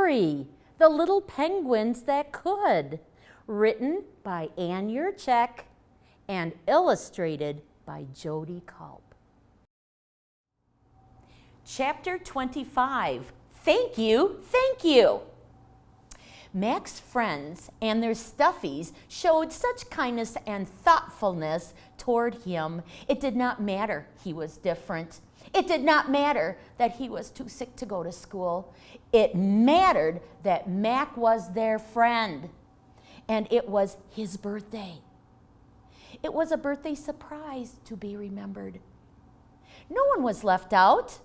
Furry, the little penguins that could, written by Ann Yurchek and illustrated by Jody Culp. Chapter 25, Thank You, Thank You. Mac's friends and their Stuffies showed such kindness and thoughtfulness toward him. It did not matter he was different. It did not matter that he was too sick to go to school. It mattered that Mac was their friend, and it was his birthday. It was a birthday surprise to be remembered. No one was left out.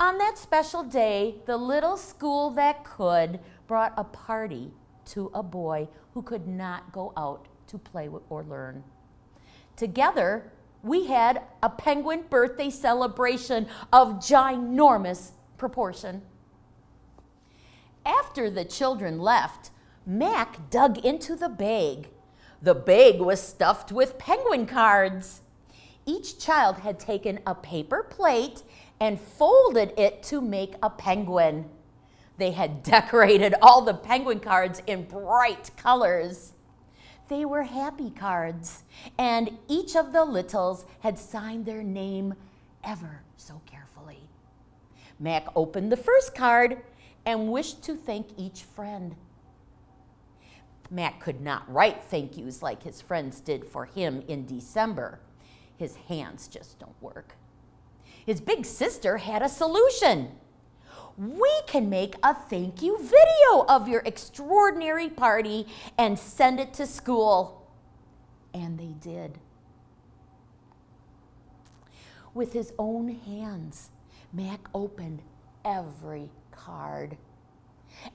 On that special day, the little school that could brought a party to a boy who could not go out to play or learn. Together, we had a penguin birthday celebration of ginormous proportion. After the children left, Mac dug into the bag. The bag was stuffed with penguin cards. Each child had taken a paper plate and folded it to make a penguin. They had decorated all the penguin cards in bright colors. They were happy cards, and each of the littles had signed their name ever so carefully. Mac opened the first card and wished to thank each friend. Mac could not write thank yous like his friends did for him in December. His hands just don't work. His big sister had a solution. We can make a thank you video of your extraordinary party and send it to school. And they did. With his own hands, Mac opened every card.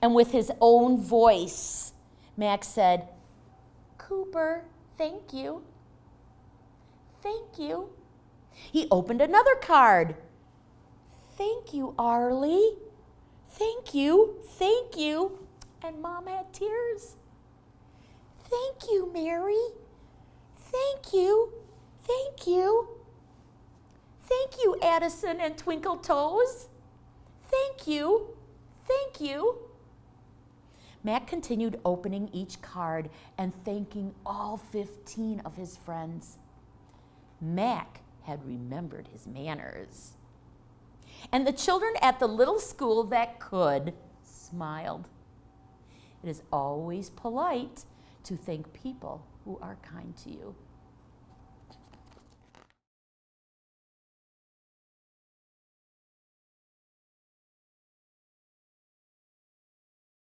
And with his own voice, Mac said, "Cooper, thank you. Thank you." He opened another card. "Thank you, Arlie. Thank you, thank you." And Mom had tears. "Thank you, Mary. Thank you, thank you. Thank you, Addison and Twinkle Toes. Thank you, thank you." Mac continued opening each card and thanking all 15 of his friends. Mac had remembered his manners. And the children at the little school that could smiled. It is always polite to thank people who are kind to you.